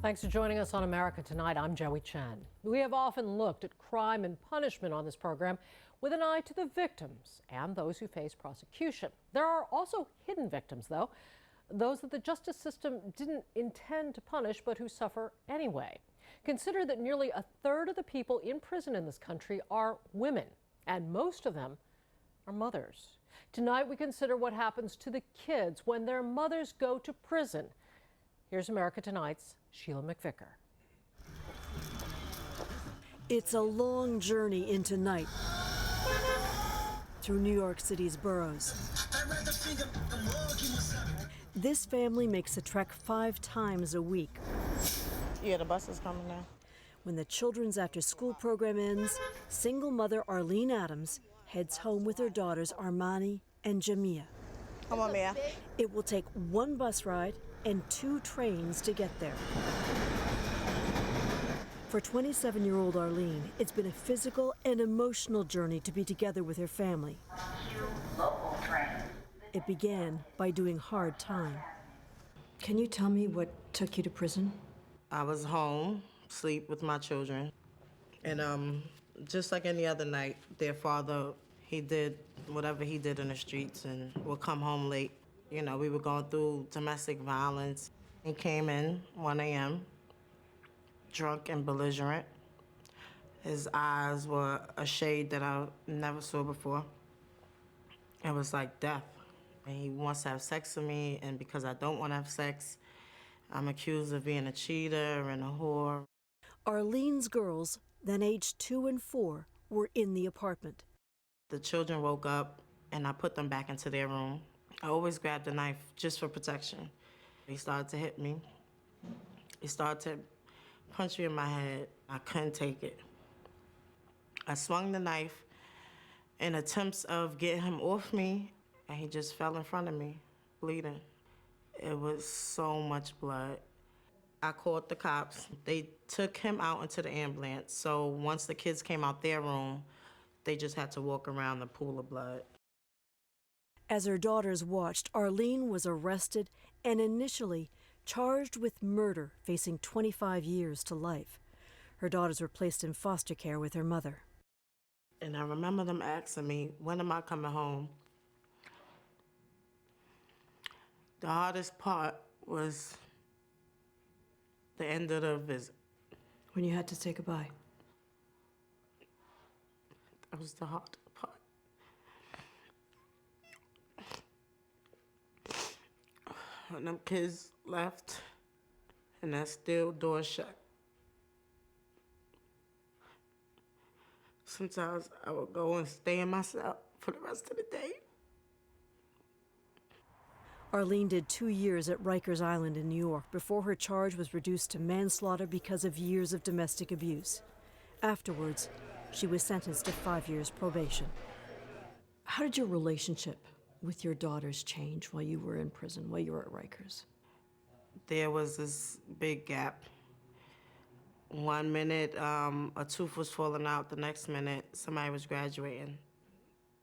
Thanks for joining us on America Tonight. I'm Joey Chen. We have often looked at crime and punishment on this program with an eye to the victims and those who face prosecution. There are also hidden victims, though, those that the justice system didn't intend to punish but who suffer anyway. Consider that nearly a third of the people in prison in this country are women, and most of them are mothers. Tonight, we consider what happens to the kids when their mothers go to prison. Here's America Tonight's Sheila McVicker. It's a long journey into night through New York City's boroughs. This family makes the trek 5 times a week. Yeah, the bus is coming now. When the children's after-school program ends, single mother Arlene Adams heads home with her daughters Armani and Jamia. Come on, Mia. It will take 1 bus ride and 2 trains to get there. For 27-year-old Arlene, it's been a physical and emotional journey to be together with her family. It began by doing hard time. Can you tell me what took you to prison? I was home, asleep with my children. And just like any other night, their father, he did whatever he did in the streets and would come home late. You know, we were going through domestic violence. He came in 1 a.m., drunk and belligerent. His eyes were a shade that I never saw before. It was like death. And he wants to have sex with me, and because I don't want to have sex, I'm accused of being a cheater and a whore. Arlene's girls, then aged 2 and 4, were in the apartment. The children woke up, and I put them back into their room. I always grabbed a knife just for protection. He started to hit me. He started to punch me in my head. I couldn't take it. I swung the knife in attempts of getting him off me, and he just fell in front of me, bleeding. It was so much blood. I called the cops. They took him out into the ambulance. So once the kids came out their room, they just had to walk around the pool of blood. As her daughters watched, Arlene was arrested and initially charged with murder, facing 25 years to life. Her daughters were placed in foster care with her mother. And I remember them asking me, when am I coming home? The hardest part was the end of the visit. When you had to say goodbye? That was the hard part. When them kids left and that steel door shut. Sometimes I would go and stay in my cell for the rest of the day. Arlene did 2 years at Rikers Island in New York before her charge was reduced to manslaughter because of years of domestic abuse. Afterwards, she was sentenced to 5 years probation. How did your relationship with your daughters change while you were in prison, while you were at Rikers? There was this big gap. 1 minute, a tooth was falling out. The next minute, somebody was graduating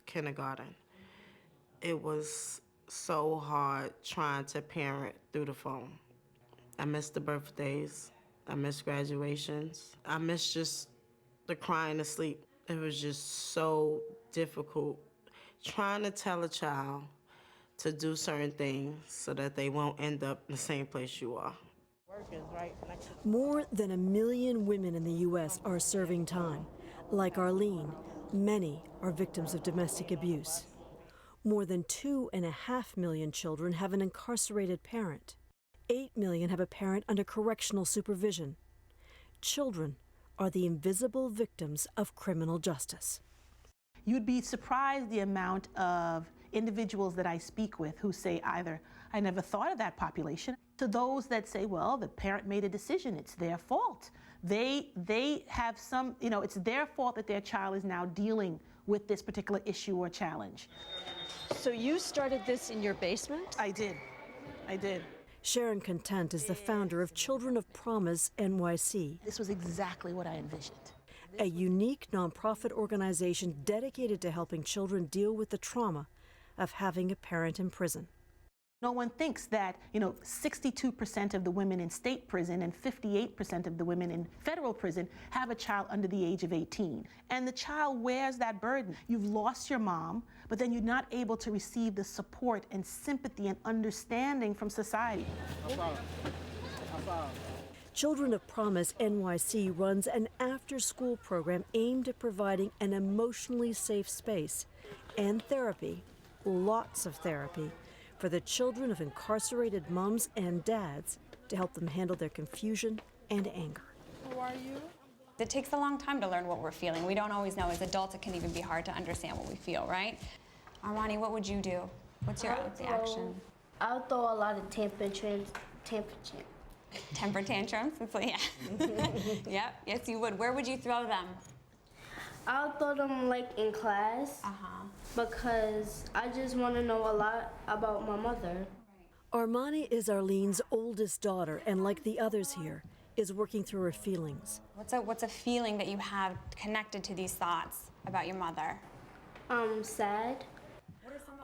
kindergarten. It was so hard trying to parent through the phone. I missed the birthdays. I missed graduations. I missed just the crying to sleep. It was just so difficult trying to tell a child to do certain things so that they won't end up in the same place you are. More than 1 million women in the U.S. are serving time. Like Arlene, many are victims of domestic abuse. More than 2.5 million children have an incarcerated parent. 8 million have a parent under correctional supervision. Children are the invisible victims of criminal justice. You'd be surprised the amount of individuals that I speak with who say either, I never thought of that population, to those that say, well, the parent made a decision, it's their fault. They have some, it's their fault that their child is now dealing with this particular issue or challenge. So you started this in your basement? I did. Sharon Content is the founder of Children of Promise NYC. This was exactly what I envisioned. A unique nonprofit organization dedicated to helping children deal with the trauma of having a parent in prison. No one thinks that, 62% of the women in state prison and 58% of the women in federal prison have a child under the age of 18. And the child wears that burden. You've lost your mom, but then you're not able to receive the support and sympathy and understanding from society. Children of Promise NYC runs an after-school program aimed at providing an emotionally safe space and therapy, lots of therapy, for the children of incarcerated moms and dads to help them handle their confusion and anger. How are you? It takes a long time to learn what we're feeling. We don't always know. As adults, it can even be hard to understand what we feel, right? Armani, what would you do? What's your reaction? I'll throw a lot of temper tantrums. Temper tantrums? So, yeah. Yep, yes you would. Where would you throw them? I'll throw them like in class because I just want to know a lot about my mother. Armani is Arlene's oldest daughter, and like the others here, is working through her feelings. What's a feeling that you have connected to these thoughts about your mother? Sad.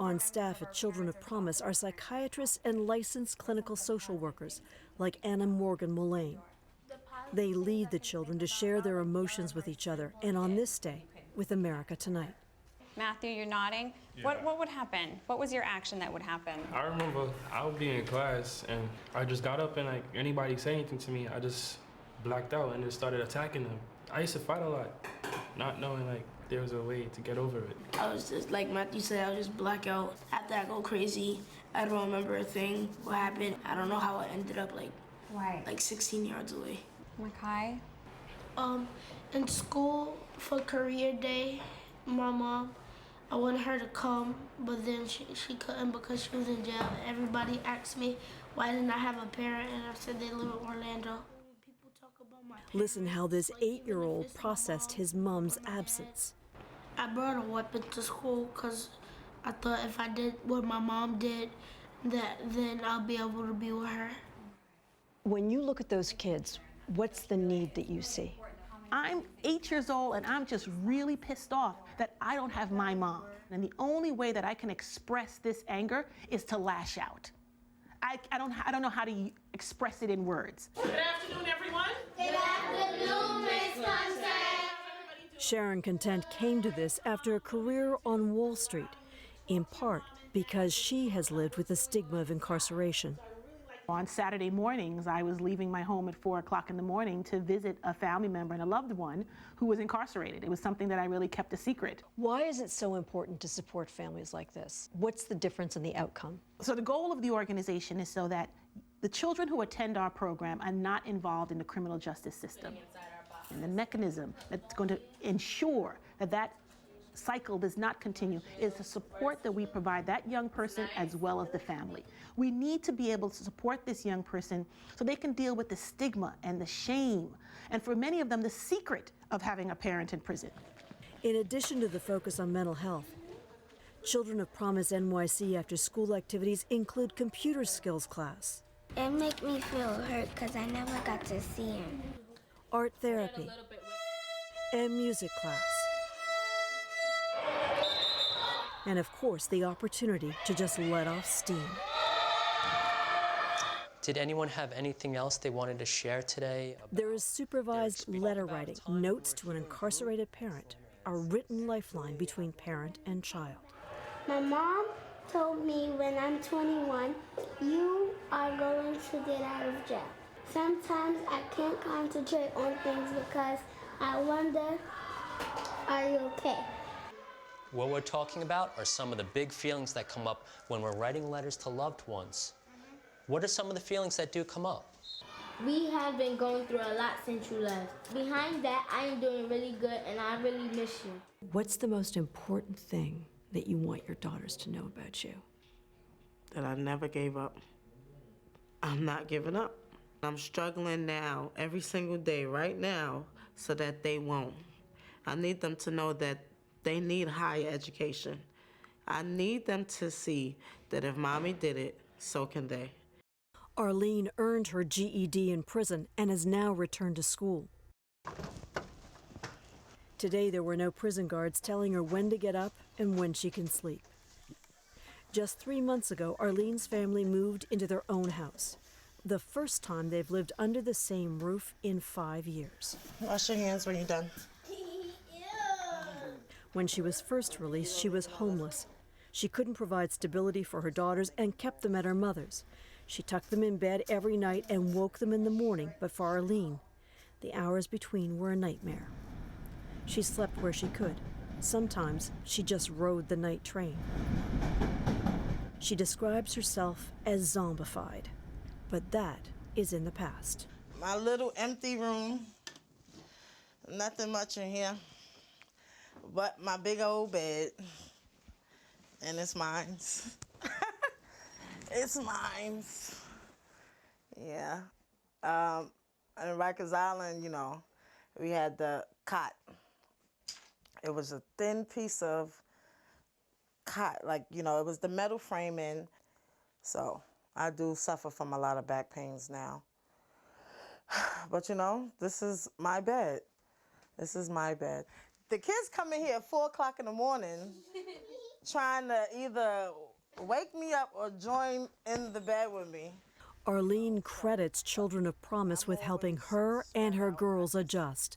On staff at Children of Promise are psychiatrists and licensed clinical social workers like Anna Morgan Mullane. They lead the children to share their emotions with each other, and on this day, with America Tonight. Matthew, you're nodding. Yeah. What would happen? What was your action that would happen? I remember I would be in class, and I just got up, and like anybody say anything to me, I just blacked out and just started attacking them. I used to fight a lot, not knowing like there was a way to get over it. I was just, like Matthew said, I would just black out. After I go crazy, I don't remember a thing, what happened. I don't know how I ended up like 16 yards away. Makai? In school for career day, my mom, I wanted her to come, but then she couldn't because she was in jail. Everybody asked me why didn't I have a parent, and I said they live in Orlando. People talk about my parents. Listen how this 8-year-old processed his mom's absence. I brought a weapon to school because I thought if I did what my mom did, then I'll be able to be with her. When you look at those kids, what's the need that you see? I'm 8 years old and I'm just really pissed off that I don't have my mom. And the only way that I can express this anger is to lash out. I don't know how to express it in words. Good afternoon, everyone. Good afternoon, Miss Content. Sharon Content came to this after a career on Wall Street, in part because she has lived with the stigma of incarceration. On Saturday mornings, I was leaving my home at 4 o'clock in the morning to visit a family member and a loved one who was incarcerated. It was something that I really kept a secret. Why is it so important to support families like this? What's the difference in the outcome? So the goal of the organization is so that the children who attend our program are not involved in the criminal justice system. And the mechanism that's going to ensure that that cycle does not continue is the support that we provide that young person as well as the family. We need to be able to support this young person so they can deal with the stigma and the shame, and for many of them, the secret of having a parent in prison. In addition to the focus on mental health, Children of Promise NYC after-school activities include computer skills class. It makes me feel hurt because I never got to see him. Art therapy, and music class. And of course, the opportunity to just let off steam. Did anyone have anything else they wanted to share today? There is supervised letter writing, notes to an incarcerated parent, a written lifeline between parent and child. My mom told me when I'm 21, you are going to get out of jail. Sometimes I can't concentrate on things because I wonder, are you okay? What we're talking about are some of the big feelings that come up when we're writing letters to loved ones. What are some of the feelings that do come up? We have been going through a lot since you left. Behind that, I am doing really good and I really miss you. What's the most important thing that you want your daughters to know about you? That I never gave up. I'm not giving up. I'm struggling now, every single day, right now, so that they won't. I need them to know that they need higher education. I need them to see that if mommy did it, so can they. Arlene earned her GED in prison and has now returned to school. Today there were no prison guards telling her when to get up and when she can sleep. Just 3 months ago, Arlene's family moved into their own house. The first time they've lived under the same roof in 5 years. Wash your hands when you're done. When she was first released, she was homeless. She couldn't provide stability for her daughters and kept them at her mother's. She tucked them in bed every night and woke them in the morning, but for Arlene, the hours between were a nightmare. She slept where she could. Sometimes she just rode the night train. She describes herself as zombified, but that is in the past. My little empty room, nothing much in here, but my big old bed, and it's mine. It's mine. Yeah. In Rikers Island, you know, we had the cot. It was a thin piece of cot, like, you know, it was the metal framing. So I do suffer from a lot of back pains now. But, you know, this is my bed. This is my bed. The kids come in here at 4 o'clock in the morning trying to either wake me up or join in the bed with me. Arlene credits Children of Promise with helping her and her girls adjust.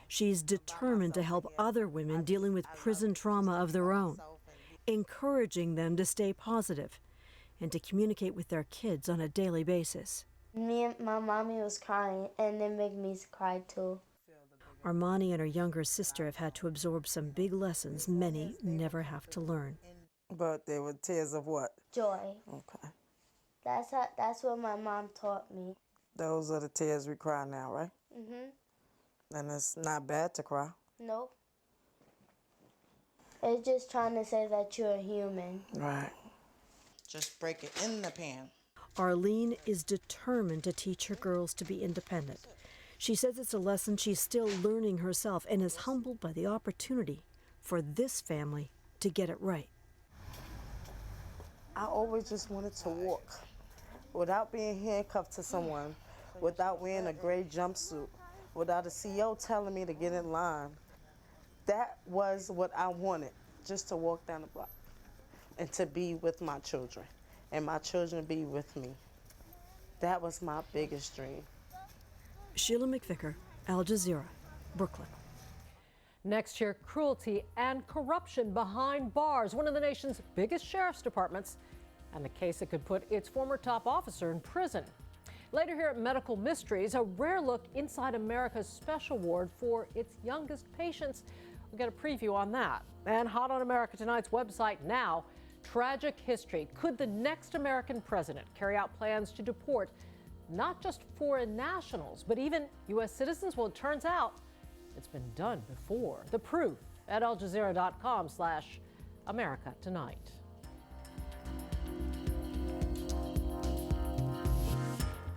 She's determined to help other women dealing with prison trauma of their own, encouraging them to stay positive and to communicate with their kids on a daily basis. Me and my mommy was crying, and it made me cry too. Armani and her younger sister have had to absorb some big lessons many never have to learn. But they were tears of what? Joy. Okay. That's what my mom taught me. Those are the tears we cry now, right? Mm-hmm. And it's not bad to cry. Nope. It's just trying to say that you're a human. Right. Just break it in the pan. Arlene is determined to teach her girls to be independent. She says it's a lesson she's still learning herself and is humbled by the opportunity for this family to get it right. I always just wanted to walk without being handcuffed to someone, without wearing a gray jumpsuit, without a CEO telling me to get in line. That was what I wanted, just to walk down the block and to be with my children and my children be with me. That was my biggest dream. Sheila McVicker, Al Jazeera, Brooklyn. Next year, cruelty and corruption behind bars, one of the nation's biggest sheriff's departments, and the case that could put its former top officer in prison. Later here at Medical Mysteries, a rare look inside America's special ward for its youngest patients. We'll get a preview on that. And hot on America Tonight's website now, tragic history. Could the next American president carry out plans to deport not just foreign nationals, but even U.S. citizens? Well, it turns out it's been done before. The proof at aljazeera.com/America Tonight.